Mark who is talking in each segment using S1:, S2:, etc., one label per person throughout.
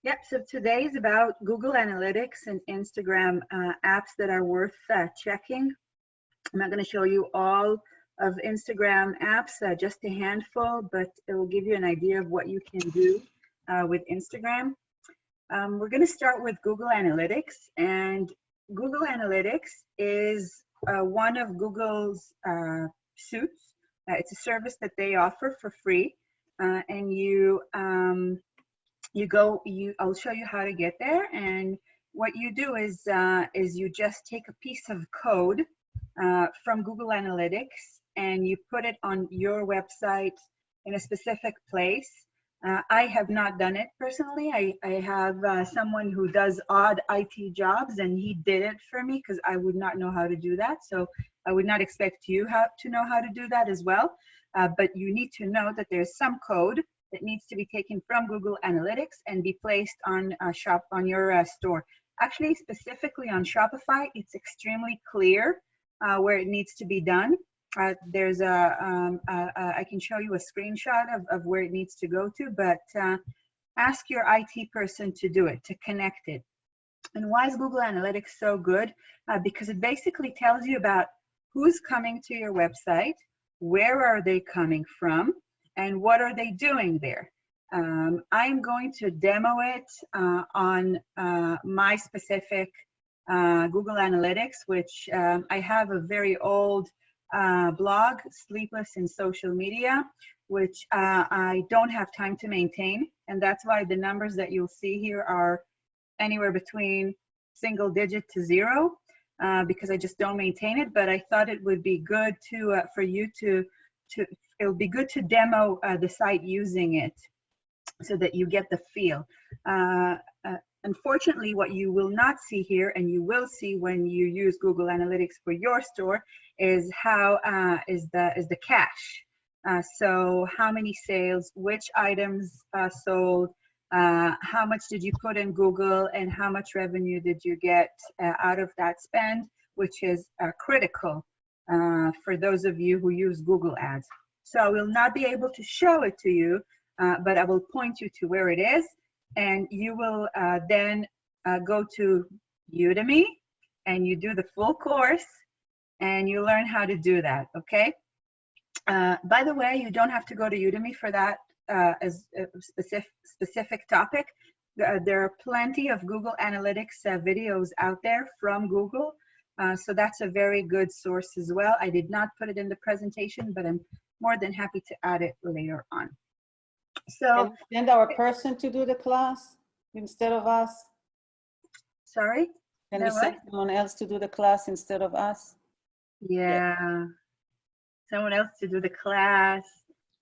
S1: Yep, so today is about Google Analytics and Instagram apps that are worth checking. I'm not going to show you all of Instagram apps, just a handful, but it will give you an idea of what you can do with Instagram. We're going to start with Google Analytics, and Google Analytics is one of Google's suits. It's a service that they offer for free, and I'll show you how to get there. And what you do is you just take a piece of code from Google Analytics and you put it on your website in a specific place. I have not done it personally. I have someone who does odd IT jobs, and he did it for me because I would not know how to do that. So I would not expect you to know how to do that as well. But you need to know that there's some code that needs to be taken from Google Analytics and be placed on your store. Actually, specifically on Shopify, it's extremely clear where it needs to be done. I can show you a screenshot of where it needs to go to, but ask your IT person to do it, to connect it. And why is Google Analytics so good? Because it basically tells you about who's coming to your website, where are they coming from, and what are they doing there. I'm going to demo it on my specific Google Analytics, which I have a very old blog, Sleepless in Social Media, which I don't have time to maintain. And that's why the numbers that you'll see here are anywhere between single digit to zero, because I just don't maintain it. But I thought it would be good for you it would be good to demo the site using it so that you get the feel. Unfortunately, what you will not see here, and you will see when you use Google Analytics for your store, is how is the cache. So how many sales, which items sold, how much did you put in Google, and how much revenue did you get out of that spend, which is critical for those of you who use Google Ads. So I will not be able to show it to you, but I will point you to where it is, and you will then go to Udemy and you do the full course and you learn how to do that, okay? By the way, you don't have to go to Udemy for that as a specific topic. There are plenty of Google Analytics videos out there from Google, so that's a very good source as well. I did not put it in the presentation, but I'm more than happy to add it later on. So,
S2: can we send our person to do the class instead of us?
S1: Sorry?
S2: Can we send someone else to do the class instead of us?
S1: Yeah. Someone else to do the class,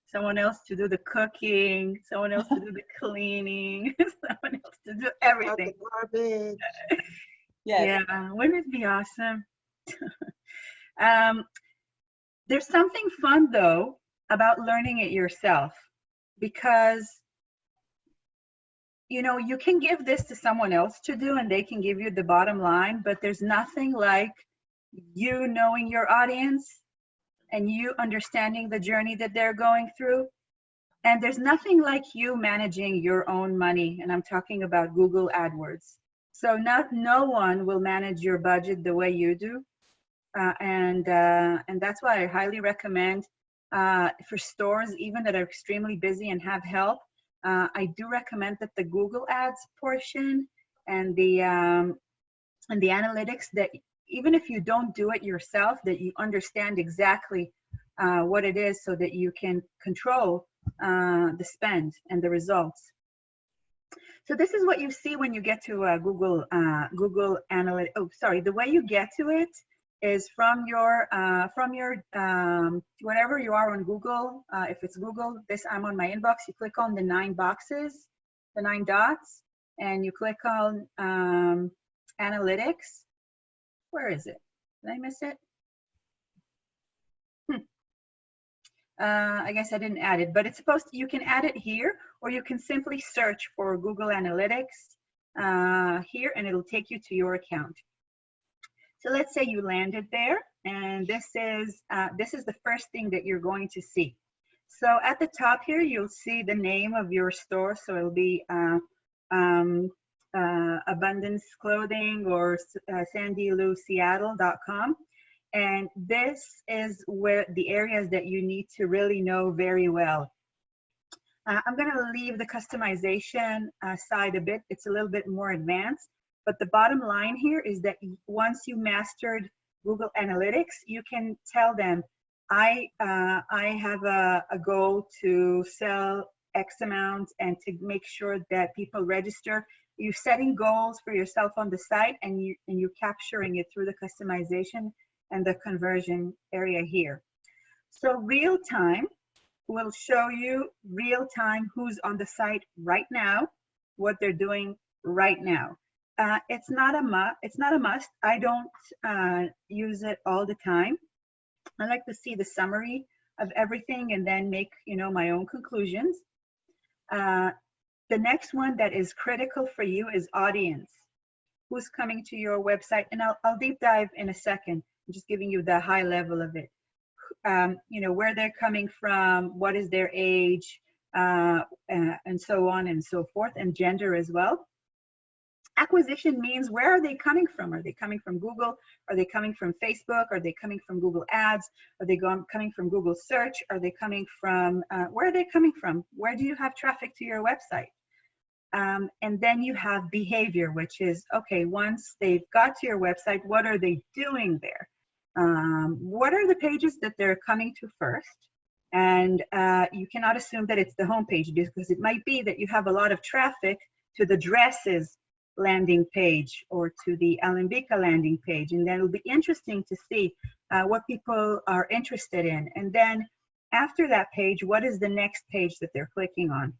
S1: someone else to do the cooking, someone else to do the cleaning, someone else to do everything.
S3: Garbage.
S2: Yes.
S1: Yeah, wouldn't it be awesome? There's something fun, though, about learning it yourself, because, you know, you can give this to someone else to do and they can give you the bottom line, but there's nothing like you knowing your audience and you understanding the journey that they're going through. And there's nothing like you managing your own money, and I'm talking about Google AdWords. So no one will manage your budget the way you do. And that's why I highly recommend for stores, even that are extremely busy and have help, I do recommend that the Google Ads portion and the analytics, that even if you don't do it yourself, that you understand exactly what it is so that you can control the spend and the results. So this is what you see when you get to Google Analytics. Oh, sorry. The way you get to it is from your whatever you are on Google. If it's Google, I'm on my inbox. You click on the 9 boxes, the 9 dots, and you click on Analytics. Where is it? Did I miss it? I guess I didn't add it, but it's supposed to, you can add it here, or you can simply search for Google Analytics here, and it'll take you to your account. So let's say you landed there, and this is the first thing that you're going to see. So at the top here, you'll see the name of your store. So it'll be Abundance Clothing or sandylouseattle.com. And this is where the areas that you need to really know very well. I'm going to leave the customization side a bit. It's a little bit more advanced, but the bottom line here is that once you mastered Google Analytics, you can tell them, I have a goal to sell X amount and to make sure that people register. You're setting goals for yourself on the site, and you're capturing it through the customization and the conversion area here. So real time will show you real time who's on the site right now, what they're doing right now. It's not a must. I don't use it all the time. I like to see the summary of everything and then make, my own conclusions. The next one that is critical for you is audience. Who's coming to your website? And I'll deep dive in a second. I'm just giving you the high level of it. Where they're coming from, what is their age, and so on and so forth, and gender as well. Acquisition means, where are they coming from? Are they coming from Google? Are they coming from Facebook? Are they coming from Google Ads? Are they coming from Google Search? Are they coming from, where are they coming from? Where do you have traffic to your website? And then you have behavior, which is, okay, once they've got to your website, what are they doing there? What are the pages that they're coming to first? And you cannot assume that it's the home page, because it might be that you have a lot of traffic to the dresses landing page or to the Alambika landing page, and then it'll be interesting to see what people are interested in. And then after that page, what is the next page that they're clicking on?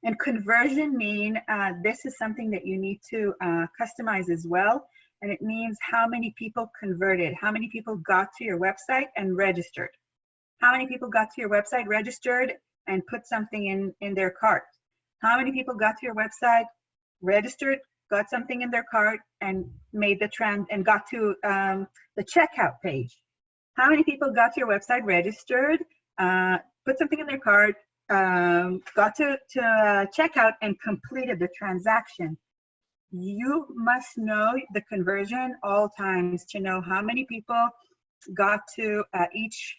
S1: And conversion mean, this is something that you need to customize as well. And it means how many people converted, how many people got to your website and registered. How many people got to your website, registered, and put something in their cart? How many people got to your website, registered, got something in their cart, and made the and got to the checkout page? How many people got to your website, registered, put something in their cart, got to checkout, and completed the transaction? You must know the conversion all times to know how many people got to each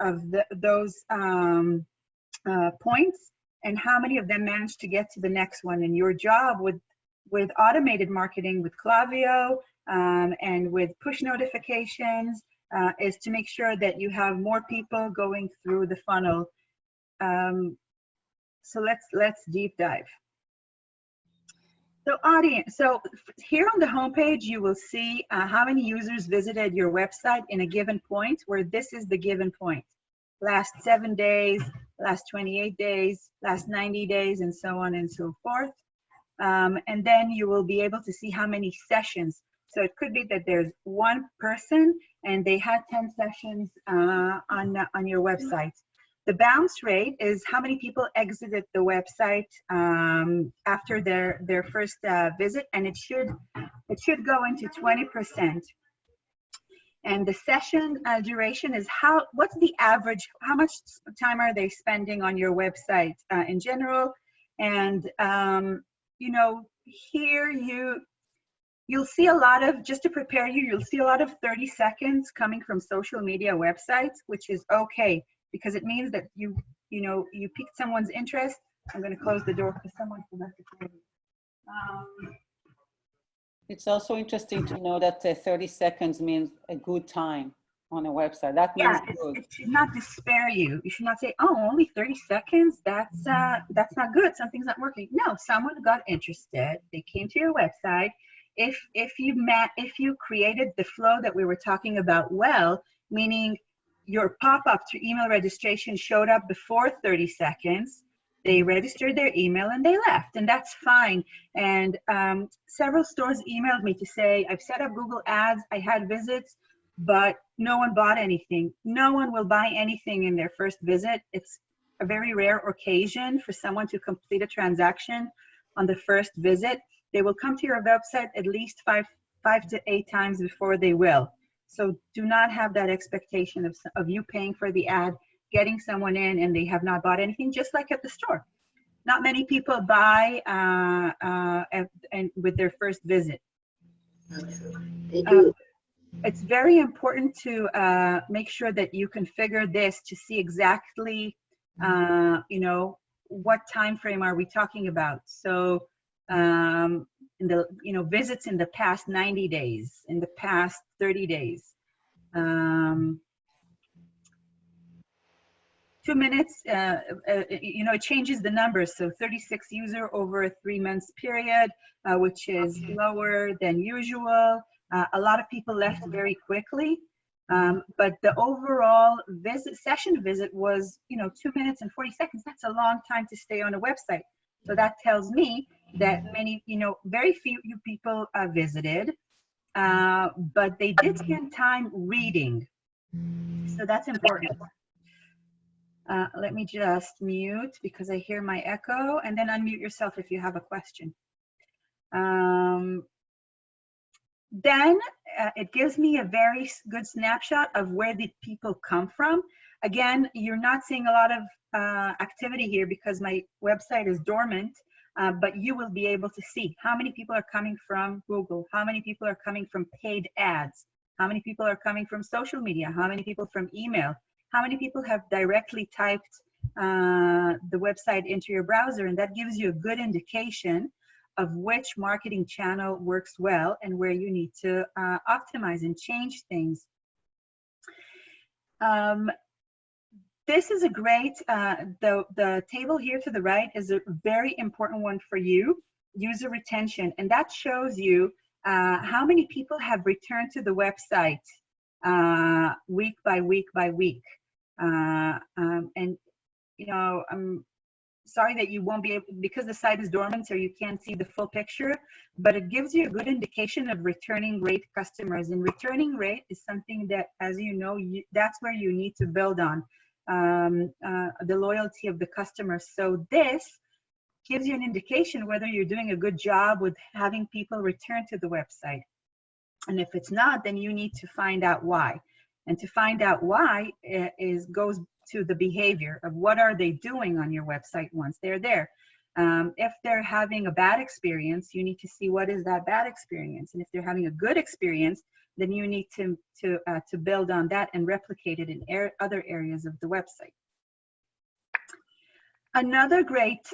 S1: of those points, and how many of them managed to get to the next one. And your job with automated marketing, with Klaviyo and with push notifications, is to make sure that you have more people going through the funnel. So let's deep dive. So audience, so here on the homepage, you will see how many users visited your website in a given point, where this is the given point. Last 7 days, last 28 days, last 90 days, and so on and so forth. And then you will be able to see how many sessions. So it could be that there's one person and they had 10 sessions on your website. The bounce rate is how many people exited the website after their first visit, and it should go into 20%. And the session duration is what's the average? How much time are they spending on your website in general? And here you'll see a lot of, just to prepare you, you'll see a lot of 30 seconds coming from social media websites, which is okay, because it means that you piqued someone's interest. I'm going to close the door because someone forgot to close it.
S2: It's also interesting to know that 30 seconds means a good time on a website. That means good.
S1: It should not despair you. You should not say, "Oh, only 30 seconds. That's not good. Something's not working." No, someone got interested. They came to your website. If you created the flow that we were talking about, well, meaning your pop-up to email registration showed up before 30 seconds. They registered their email and they left, and that's fine. And several stores emailed me to say, I've set up Google Ads, I had visits, but no one bought anything. No one will buy anything in their first visit. It's a very rare occasion for someone to complete a transaction on the first visit. They will come to your website at least five to 8 times before they will. So do not have that expectation of you paying for the ad, getting someone in, and they have not bought anything, just like at the store. Not many people buy and with their first visit.
S3: They do.
S1: It's very important to make sure that you configure this to see exactly, you know, what time frame are we talking about. So in the, you know, visits in the past 90 days, in the past 30 days. 2 minutes, you know, it changes the numbers. So 36 user over a 3 months period, which is lower than usual. A lot of people left very quickly, but the overall session visit was, you know, 2 minutes and 40 seconds. That's a long time to stay on a website. So that tells me that many, you know, very few people visited, but they did spend time reading. So that's important. Let me just mute because I hear my echo, and then unmute yourself if you have a question. Then it gives me a very good snapshot of where the people come from. Again, you're not seeing a lot of activity here because my website is dormant, but you will be able to see how many people are coming from Google, how many people are coming from paid ads, how many people are coming from social media, how many people from email, how many people have directly typed the website into your browser, and that gives you a good indication of which marketing channel works well and where you need to optimize and change things. This is a great, the table here to the right is a very important one for you, user retention, and that shows you how many people have returned to the website week by week by week. And, you know, I'm sorry that you won't be able, because the site is dormant, so you can't see the full picture, but it gives you a good indication of returning rate customers. And returning rate is something that, as you know, that's where you need to build on the loyalty of the customer. So this gives you an indication whether you're doing a good job with having people return to the website. And if it's not, then you need to find out why. And to find out why goes to the behavior of what are they doing on your website once they're there. If they're having a bad experience, you need to see what is that bad experience. And if they're having a good experience, then you need to build on that and replicate it in other areas of the website. Another great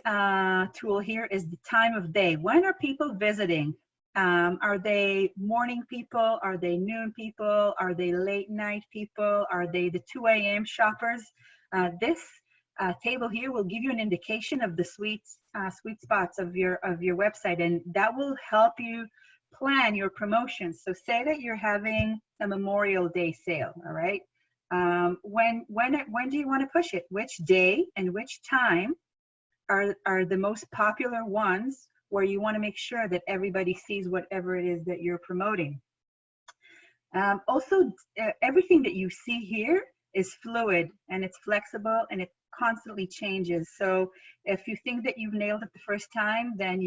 S1: tool here is the time of day. When are people visiting? Are they morning people? Are they noon people? Are they late night people? Are they the 2 a.m. shoppers? This table here will give you an indication of the sweet spots of your website, and that will help you plan your promotions. So say that you're having a Memorial Day sale, all right? When do you want to push it? Which day and which time are the most popular ones where you want to make sure that everybody sees whatever it is that you're promoting? Also, everything that you see here is fluid and it's flexible and it constantly changes. So if you think that you've nailed it the first time, then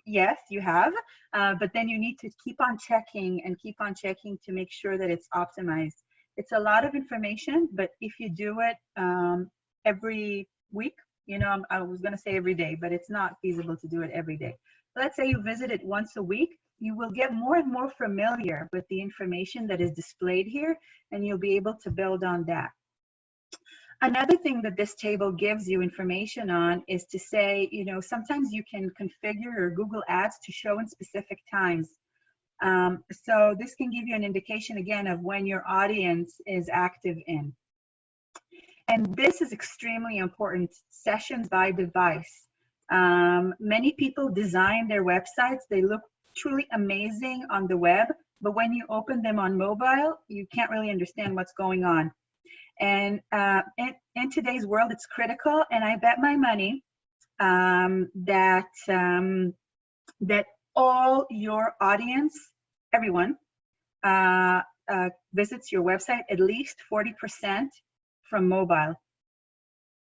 S1: yes, you have, but then you need to keep on checking and keep on checking to make sure that it's optimized. It's a lot of information, but if you do it every week, you know, I was going to say every day, but it's not feasible to do it every day. Let's say you visit it once a week, you will get more and more familiar with the information that is displayed here, and you'll be able to build on that. Another thing that this table gives you information on is to say, you know, sometimes you can configure your Google Ads to show in specific times. So this can give you an indication, again, of when your audience is active in. And this is extremely important, sessions by device. Many people design their websites. They look truly amazing on the web, but when you open them on mobile, you can't really understand what's going on. And in today's world, it's critical, and I bet my money that all your audience, everyone, visits your website at least 40% from mobile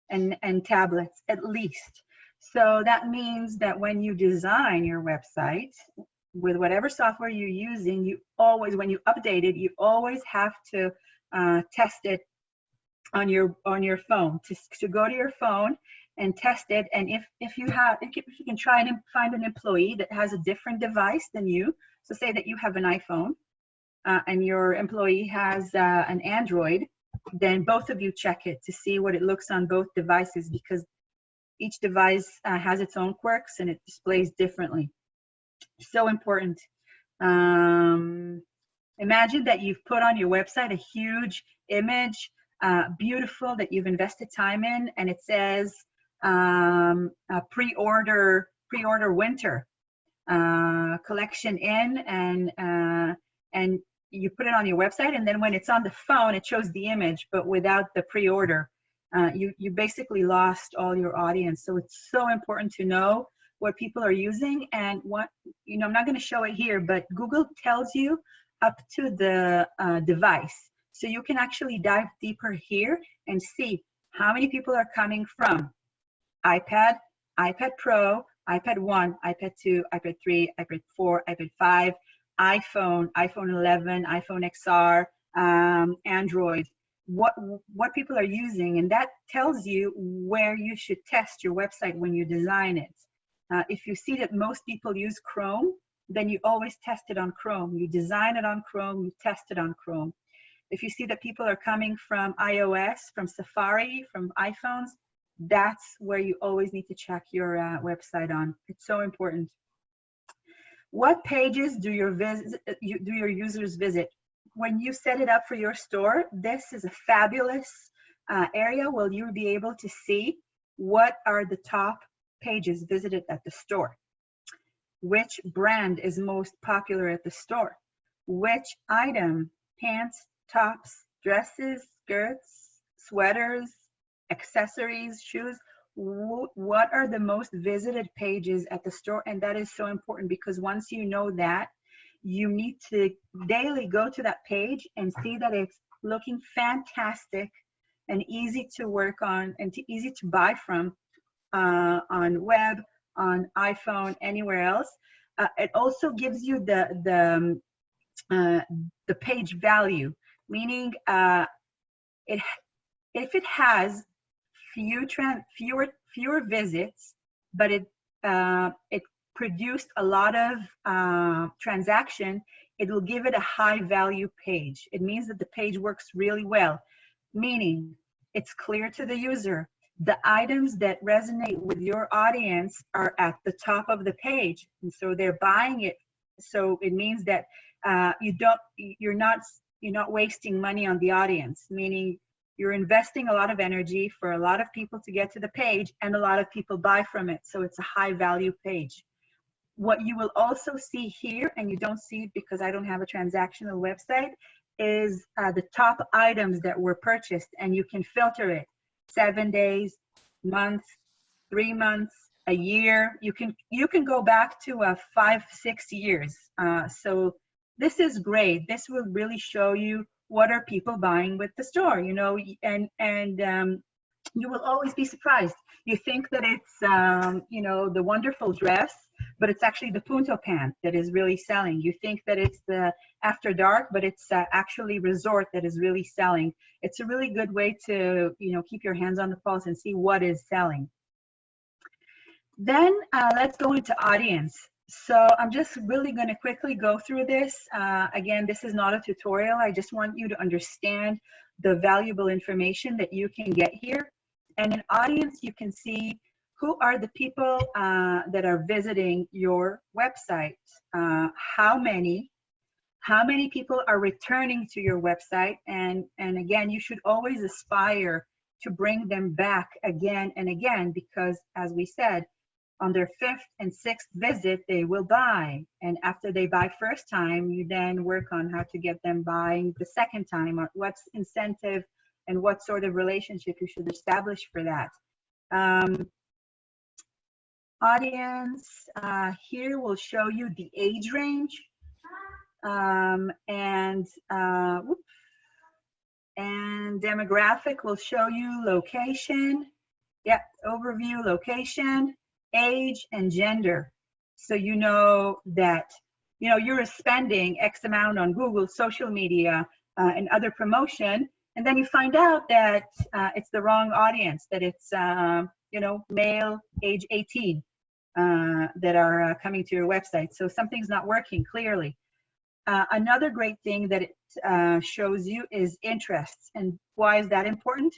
S1: and tablets, at least. So that means that when you design your website with whatever software you're using, you always, when you update it, you always have to test it on your phone, to go to your phone and test it. And if you can try and find an employee that has a different device than you. So say that you have an iPhone and your employee has an Android, then both of you check it to see what it looks on both devices, because each device has its own quirks and it displays differently. So important. Imagine that you've put on your website a huge image, beautiful, that you've invested time in, and it says pre-order winter collection in, and you put it on your website, and then when it's on the phone, it shows the image, but without the pre-order. You basically lost all your audience. So it's so important to know what people are using and what, I'm not going to show it here, but Google tells you up to the device. So you can actually dive deeper here and see how many people are coming from iPad, iPad Pro, iPad 1, iPad 2, iPad 3, iPad 4, iPad 5, iPhone, iPhone 11, iPhone XR, Android, what people are using, and that tells you where you should test your website when you design it. If you see that most people use Chrome, then you always test it on Chrome. You design it on Chrome, you test it on Chrome. If you see that people are coming from iOS, from Safari, from iPhones, that's where you always need to check your website on. It's so important. What pages do your users visit? When you set it up for your store, this is a fabulous area where you'll be able to see what are the top pages visited at the store. Which brand is most popular at the store? Which item, pants, tops, dresses, skirts, sweaters, accessories, shoes, what are the most visited pages at the store? And that is so important, because once you know that, you need to daily go to that page and see that it's looking fantastic and easy to work on and easy to buy from on web, on iPhone, anywhere else. It also gives you the page value, meaning if it has fewer visits, but it produced a lot of transaction, it will give it a high value page. It means that the page works really well, meaning it's clear to the user. The items that resonate with your audience are at the top of the page, and so they're buying it. So it means that you're not wasting money on the audience, meaning you're investing a lot of energy for a lot of people to get to the page, and a lot of people buy from it. So it's a high value page. What you will also see here, and you don't see it because I don't have a transactional website, is the top items that were purchased, and you can filter it. 7 days, months, 3 months, a year. You can go back to 5-6 years. So this is great. This will really show you what are people buying with the store, and you will always be surprised. You think that it's the wonderful dress, but it's actually the punto pant that is really selling. You think that it's the after dark, but it's actually resort that is really selling. It's a really good way to keep your hands on the pulse and see what is selling. Then let's go into audience. So I'm just really going to quickly go through this. Again, this is not a tutorial. I just want you to understand the valuable information that you can get here. And in audience, you can see who are the people that are visiting your website. How many people are returning to your website? And again, you should always aspire to bring them back again and again, because as we said, on their 5th and 6th visit, they will buy. And after they buy first time, you then work on how to get them buying the second time, or what's incentive and what sort of relationship you should establish for that. Audience, here will show you the age range, and demographic will show you location. Yep, overview, location, age, and gender. So you know that you're spending X amount on Google, social media, and other promotion, and then you find out that it's the wrong audience, that it's male age 18 that are coming to your website. So something's not working clearly. Another great thing that it shows you is interests. And why is that important?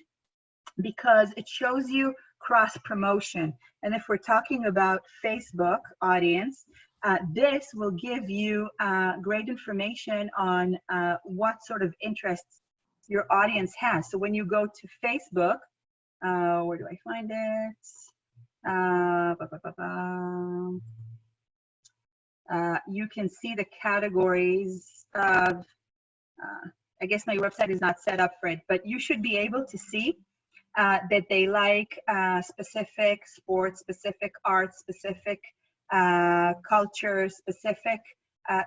S1: Because it shows you cross promotion. And if we're talking about Facebook audience, this will give you great information on what sort of interests your audience has. So when you go to Facebook, where do I find it? You can see the categories of, I guess my website is not set up for it, but you should be able to see that they like specific sports, specific art, specific culture, specific.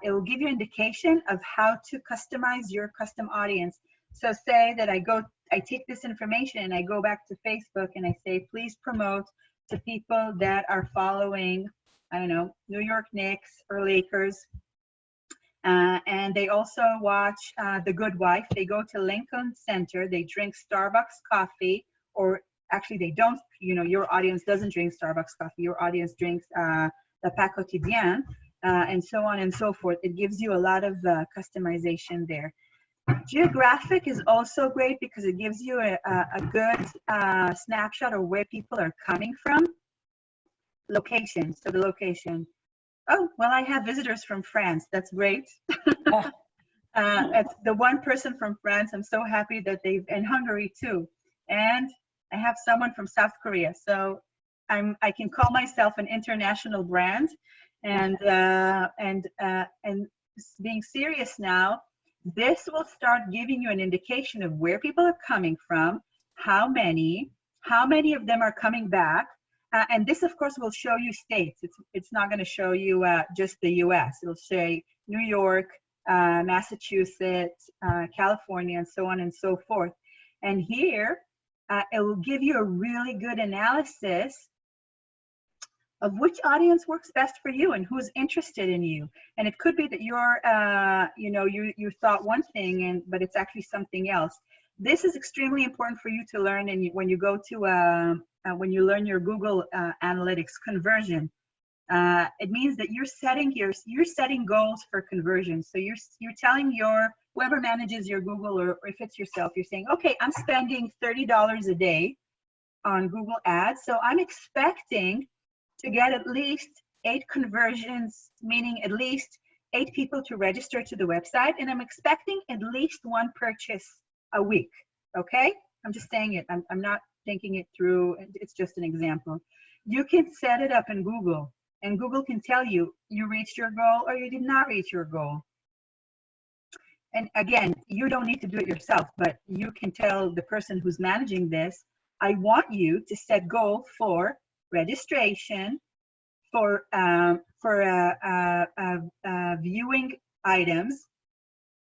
S1: It will give you indication of how to customize your custom audience. So say that I take this information and I go back to Facebook and I say, please promote to people that are following, I don't know, New York Knicks or Lakers. And they also watch The Good Wife. They go to Lincoln Center, they drink Starbucks coffee, or actually they don't, your audience doesn't drink Starbucks coffee, your audience drinks the Pain Quotidien, and so on and so forth. It gives you a lot of customization there. Geographic is also great because it gives you a good snapshot of where people are coming from. Location, so the location. Oh, well, I have visitors from France. That's great. It's the one person from France. I'm so happy that and Hungary too. And I have someone from South Korea. So I can call myself an international brand. And being serious now, this will start giving you an indication of where people are coming from, how many of them are coming back. And this, of course, will show you states. It's not going to show you just the U.S. It'll say New York, Massachusetts, California, and so on and so forth. And here, it will give you a really good analysis of which audience works best for you and who's interested in you. And it could be that you're, you thought one thing, but it's actually something else. This is extremely important for you to learn, and when you go to when you learn your Google Analytics conversion, it means that you're setting goals for conversion. So you're telling whoever manages your Google, or if it's yourself, you're saying, okay, I'm spending $30 a day on Google Ads, so I'm expecting to get at least 8 conversions, meaning at least 8 people to register to the website, and I'm expecting at least 1 purchase a week. Okay, I'm just saying it. I'm not thinking it through. It's just an example. You can set it up in Google, and Google can tell you reached your goal or you did not reach your goal. And again, you don't need to do it yourself, but you can tell the person who's managing this, I want you to set goal for registration, for viewing items,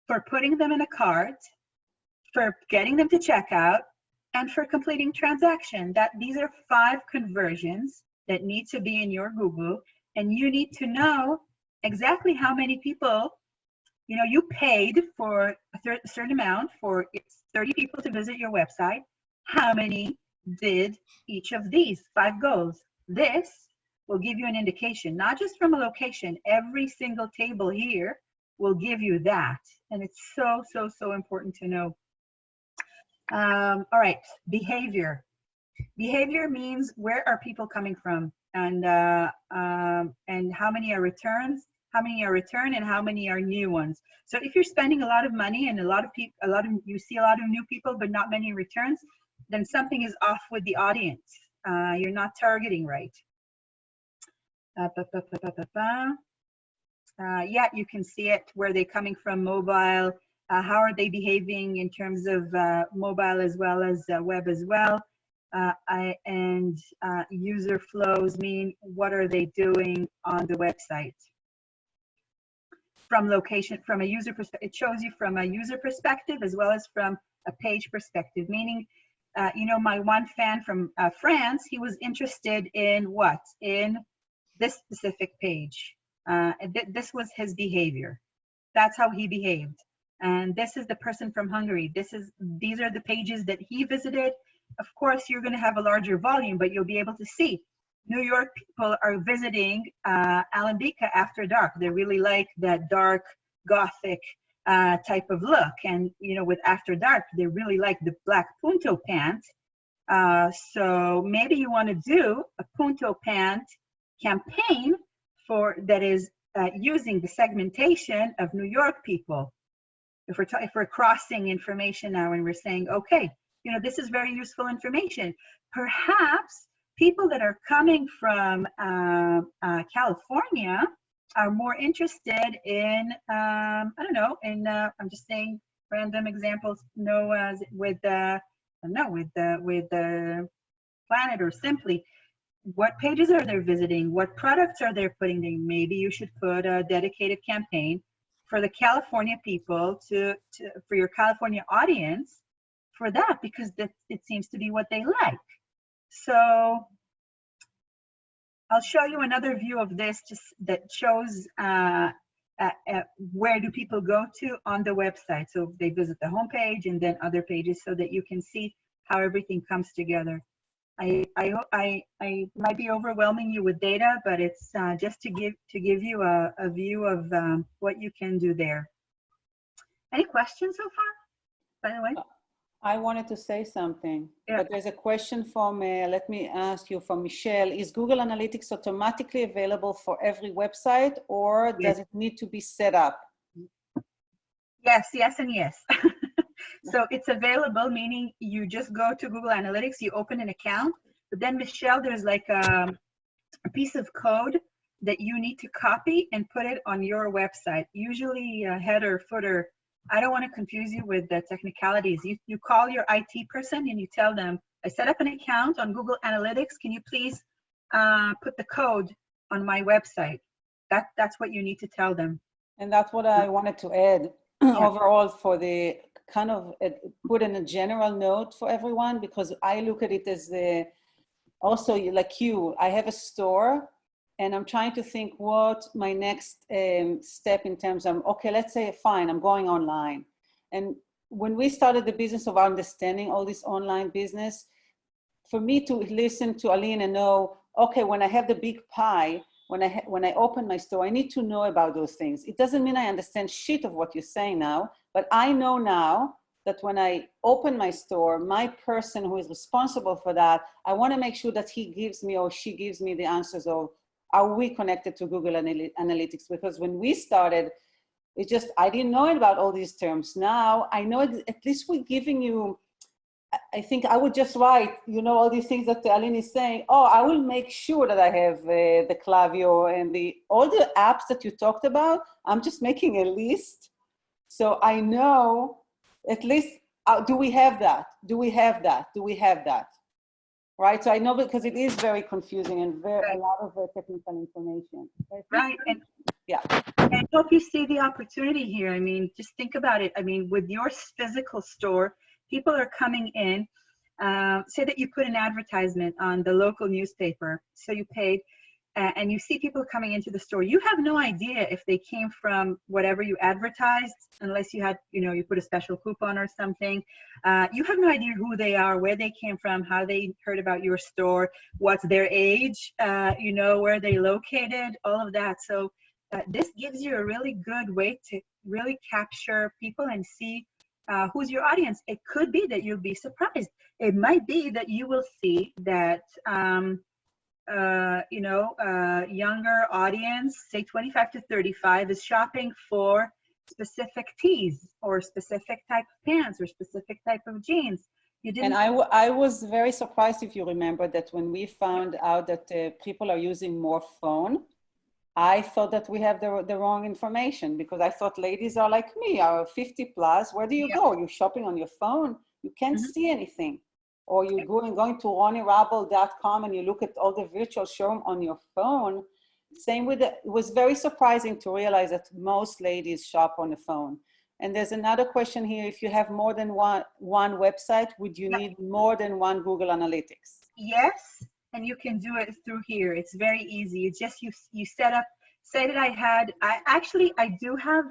S1: for putting them in a cart, for getting them to checkout, and for completing transaction. These are 5 conversions that need to be in your Google, and you need to know exactly how many people, you paid for a certain amount for 30 people to visit your website. How many did each of these 5 goals? This will give you an indication, not just from a location. Every single table here will give you that, and it's so, so, so important to know. All right, behavior. Behavior means where are people coming from, and how many are returns, and how many are new ones. So if you're spending a lot of money and you see a lot of new people but not many returns, then something is off with the audience. You're not targeting right. Yeah, you can see it, where they're coming from mobile. How are they behaving in terms of mobile as well as web as well? User flows mean what are they doing on the website? From location, from a user perspective, it shows you from a user perspective as well as from a page perspective, meaning, my one fan from France, he was interested in what? In this specific page. This was his behavior. That's how he behaved. And this is the person from Hungary. These are the pages that he visited, of course, you're going to have a larger volume, but you'll be able to see New York people are visiting Alambika after dark. They really like that dark Gothic type of look. And, you know, with after dark, they really like the black punto pant. So maybe you want to do a punto pant campaign for that is using the segmentation of New York people. If we're crossing information now and we're saying, okay, you know, this is very useful information. Perhaps people that are coming from California are more interested in, I don't know, in, I'm just saying random examples, with Planet or Simply. What pages are they visiting? What products are they putting in? Maybe you should put a dedicated campaign for the California people for your California audience for that, because it seems to be what they like. So I'll show you another view of this that shows where do people go to on the website. So they visit the homepage and then other pages so that you can see how everything comes together. I might be overwhelming you with data, but it's just to give you a view of what you can do there. Any questions so far, by the way?
S2: I wanted to say something,
S1: Yeah.
S2: but there's a question from, let me ask you, from Michelle. Is Google Analytics automatically available for every website, or does it need to be set up?
S1: Yes, yes, and yes. So it's available, meaning you just go to Google Analytics, you open an account, but then Michelle, there's like a piece of code that you need to copy and put it on your website, usually a header, footer. I don't want to confuse you with the technicalities. You call your IT person and you tell them, I set up an account on Google Analytics. Can you please put the code on my website? That's what you need to tell them.
S2: And that's what I wanted to add overall for the kind of put in a general note for everyone, because I look at it as also like you, I have a store and I'm trying to think what my next step in terms of, okay, let's say, fine, I'm going online. And when we started the business of understanding all this online business, for me to listen to Aline and know, okay, when I have the big pie, when I open my store, I need to know about those things. It doesn't mean I understand shit of what you're saying now, but I know now that when I open my store, my person who is responsible for that, I want to make sure that he gives me or she gives me the answers of, are we connected to Google Analytics? Because when we started, it just, I didn't know about all these terms. Now I know at least we're giving you, I think I would just write, you know, all these things that Aline is saying. Oh, I will make sure that I have the Klaviyo and all the apps that you talked about. I'm just making a list. So I know at least, do we have that? Do we have that? Do we have that? Right, so I know, because it is very confusing and a lot of technical information.
S1: Right, and
S2: yeah.
S1: I hope you see the opportunity here. I mean, just think about it. I mean, with your physical store, people are coming in. Say that you put an advertisement on the local newspaper, so you paid, and you see people coming into the store. You have no idea if they came from whatever you advertised, unless you had, you know, you put a special coupon or something. You have no idea who they are, where they came from, how they heard about your store, what's their age, you know, where they located, all of that. So this gives you a really good way to really capture people and see who's your audience. It could be that you'll be surprised. It might be that you will see that younger audience, say 25 to 35, is shopping for specific tees or specific type of pants or specific type of jeans.
S2: And I was very surprised, if you remember, that when we found out that people are using more phone, I thought that we have the wrong information, because I thought ladies are like me, are 50 plus. Where do you go? You're shopping on your phone. You can't see anything. Or you're going to ronirabl.com and you look at all the virtual showroom on your phone. Same with it was very surprising to realize that most ladies shop on the phone. And there's another question here. If you have more than one website, would you need more than one Google Analytics?
S1: Yes, and you can do it through here. It's very easy. It's just you set up, say that I do have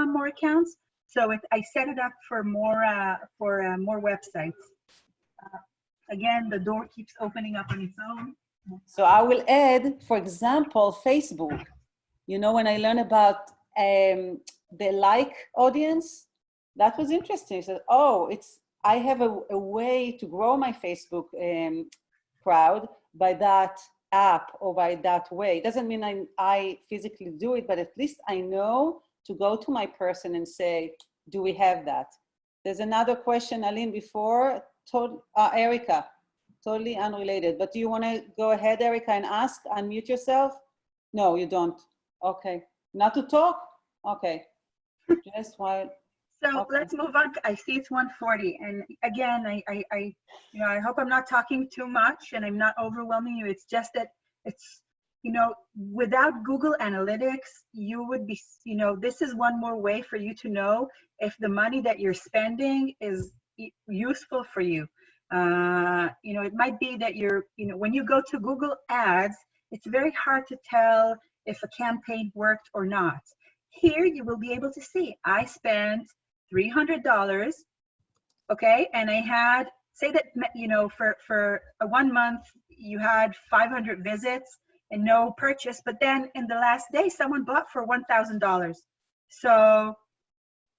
S1: more accounts. So I set it up for more websites. Again, the door keeps opening up on its own.
S2: So I will add, for example, Facebook. You know, when I learned about the like audience, that was interesting. So, oh, I have a way to grow my Facebook crowd by that app or by that way. It doesn't mean I physically do it, but at least I know to go to my person and say, do we have that? There's another question, Aline, before, Erica, totally unrelated, but do you want to go ahead, Erica, and ask, unmute yourself? No, you don't. Okay, not to talk? Okay, just while.
S1: So
S2: Okay.
S1: let's move on. I see it's 1:40, and again, I hope I'm not talking too much and I'm not overwhelming you. It's just that it's, without Google Analytics, you would be, this is one more way for you to know if the money that you're spending is useful for you. It might be that when you go to Google Ads, it's very hard to tell if a campaign worked or not. Here, you will be able to see, I spent $300, okay, and I had, say that, for a 1 month, you had 500 visits and no purchase, but then in the last day, someone bought for $1,000. So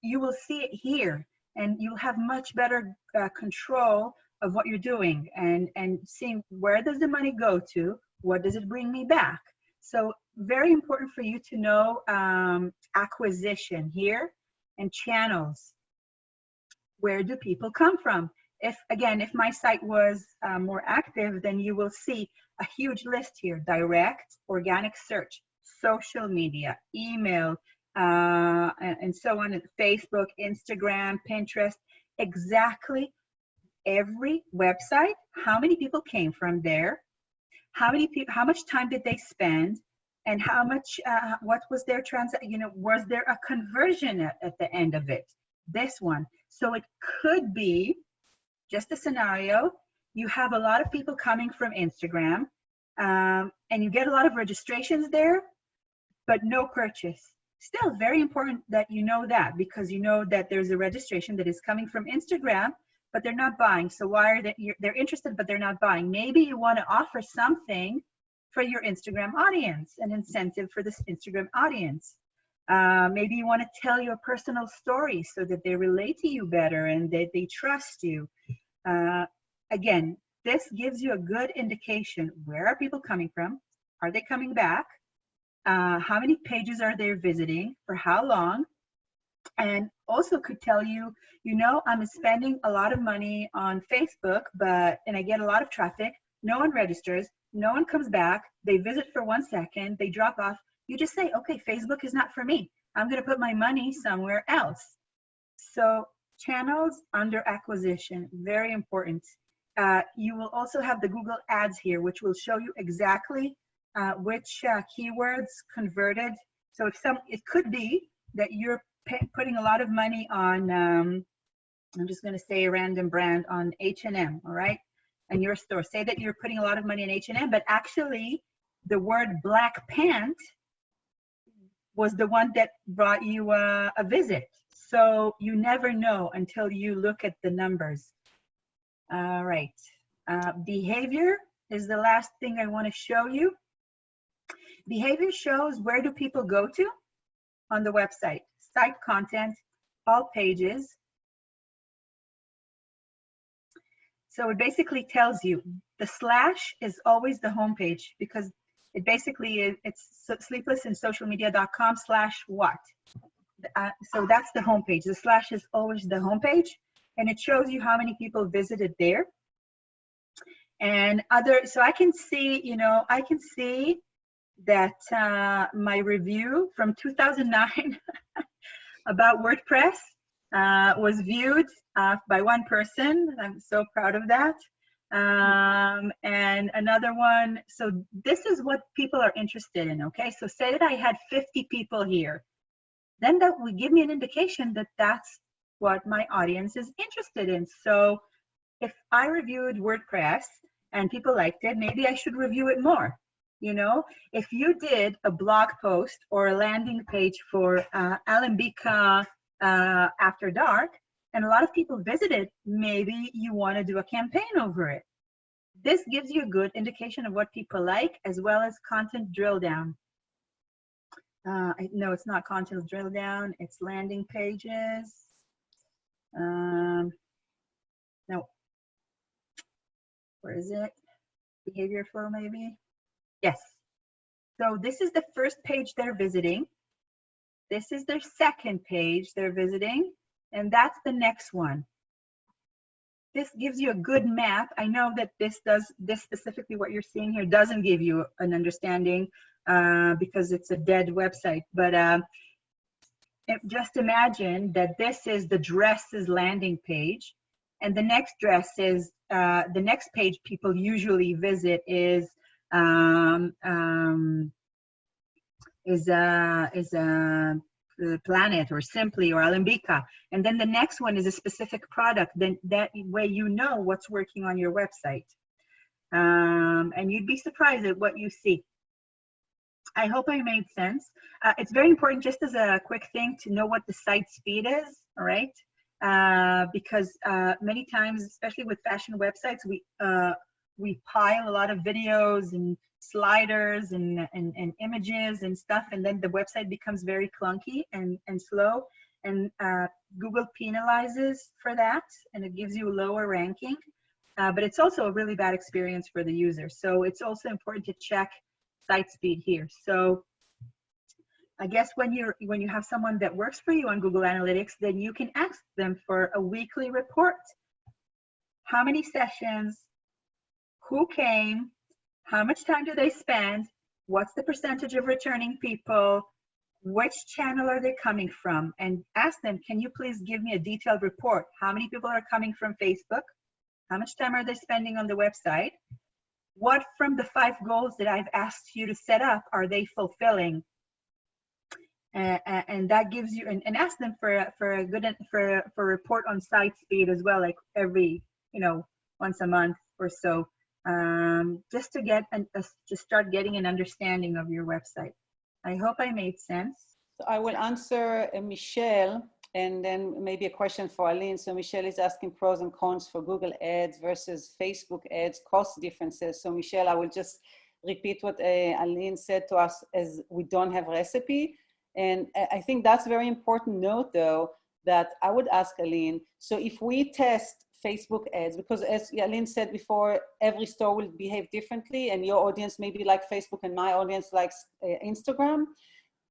S1: you will see it here, and you'll have much better control of what you're doing and seeing where does the money go to, what does it bring me back. So very important for you to know acquisition here and channels. Where do people come from? If my site was more active, then you will see a huge list here: direct, organic search, social media, email, and so on, Facebook, Instagram, Pinterest, exactly every website, how many people came from there, how much time did they spend, and how much, what was their was there a conversion at the end of it? This one. So it could be just a scenario. You have a lot of people coming from Instagram, and you get a lot of registrations there, but no purchase. Still very important that you know that, because you know that there's a registration that is coming from Instagram, but they're not buying. So why are they're interested, but they're not buying? Maybe you want to offer something for your Instagram audience, an incentive for this Instagram audience. Maybe you want to tell your personal story so that they relate to you better and that they trust you. Again, this gives you a good indication. Where are people coming from? Are they coming back? How many pages are they visiting? For how long? And also could tell you, I'm spending a lot of money on Facebook, and I get a lot of traffic. No one registers. No one comes back. They visit for 1 second. They drop off. You just say, okay, Facebook is not for me. I'm going to put my money somewhere else. So channels under acquisition, very important. You will also have the Google Ads here, which will show you exactly which keywords converted. So it could be that you're putting a lot of money on, I'm just going to say a random brand, on H&M, all right? And your store. Say that you're putting a lot of money on H&M, but actually the word black pant was the one that brought you a visit. So you never know until you look at the numbers. All right. Behavior is the last thing I want to show you. Behavior shows where do people go to on the website. Site content, all pages. So it basically tells you the slash is always the home page, because it basically is, it's sleeplessinsocialmedia.com/what. So that's the home page. The slash is always the home page, and it shows you how many people visited there. And so I can see, I can see that my review from 2009 about WordPress was viewed by one person. I'm so proud of that. And another one. So this is what people are interested in, okay? So say that I had 50 people here. Then that would give me an indication that that's what my audience is interested in. So if I reviewed WordPress and people liked it, maybe I should review it more. If you did a blog post or a landing page for Alambika After Dark, and a lot of people visited, maybe you want to do a campaign over it. this gives you a good indication of what people like, as well as content drill down. No, it's not content drill down, it's landing pages. No, where is it? Behavior flow, maybe? Yes. So this is the first page they're visiting. This is their second page they're visiting, and that's the next one. This gives you a good map. I know that this specifically what you're seeing here doesn't give you an understanding because it's a dead website, but just imagine that this is the dresses landing page, and the next dress is the next page people usually visit is Planet or Simply or Alembica, and then the next one is a specific product. Then that way you know what's working on your website, and you'd be surprised at what you see. I hope I made sense. It's very important, just as a quick thing, to know what the site speed is, all right? Because many times, especially with fashion websites, we pile a lot of videos and sliders and images and stuff, and then the website becomes very clunky and slow, and Google penalizes for that, and it gives you a lower ranking, but it's also a really bad experience for the user. So it's also important to check site speed here. So I guess when you have someone that works for you on Google Analytics, then you can ask them for a weekly report. How many sessions? Who came? How much time do they spend? What's the percentage of returning people? Which channel are they coming from? And ask them, can you please give me a detailed report? How many people are coming from Facebook? How much time are they spending on the website? What from the 5 goals that I've asked you to set up are they fulfilling? And that gives you, and ask them for a report on site speed as well, like every, once a month or so, just to get just start getting an understanding of your website. I hope I made sense.
S2: So I will answer Michelle, and then maybe a question for Aline. So Michelle is asking pros and cons for Google Ads versus Facebook ads, cost differences. So Michelle, I will just repeat what Aline said to us, as we don't have recipe. And I think that's a very important note, though, that I would ask Aline. So if we test Facebook ads, because as Aline said before, every store will behave differently, and your audience may be like Facebook and my audience likes Instagram.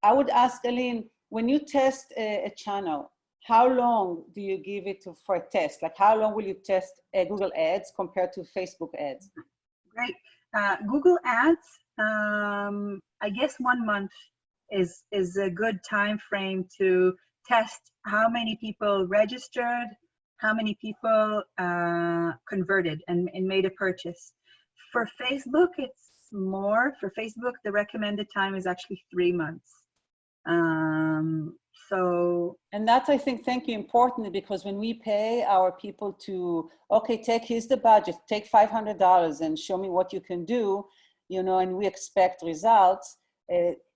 S2: I would ask Aline, when you test a channel, how long do you give it for a test? Like, how long will you test Google Ads compared to Facebook ads?
S1: Great. Google Ads, I guess 1 month is a good time frame to test how many people registered, how many people converted and made a purchase. For Facebook, it's more. For Facebook, the recommended time is actually 3 months.
S2: And that's, I think, thank you, important, because when we pay our people to, okay, here's the budget, take $500 and show me what you can do, and we expect results.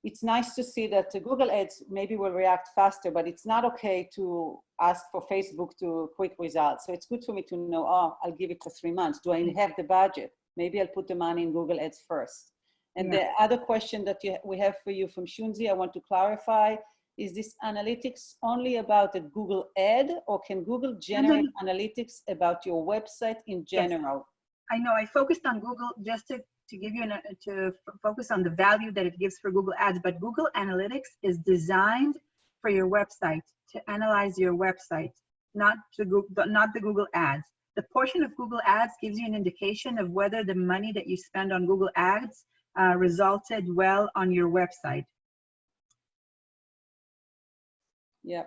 S2: It's nice to see that the Google Ads maybe will react faster, but it's not okay to ask for Facebook to quick results. So it's good for me to know, I'll give it for 3 months. Do I have the budget? Maybe I'll put the money in Google Ads first. And the other question that we have for you from Shunzi, I want to clarify, is this analytics only about a Google ad, or can Google generate analytics about your website in general?
S1: Yes. I know I focused on Google just to give you to focus on the value that it gives for Google Ads, but Google Analytics is designed for your website, to analyze your website, not the Google Ads. The portion of Google Ads gives you an indication of whether the money that you spend on Google Ads resulted well on your website.
S2: Yeah.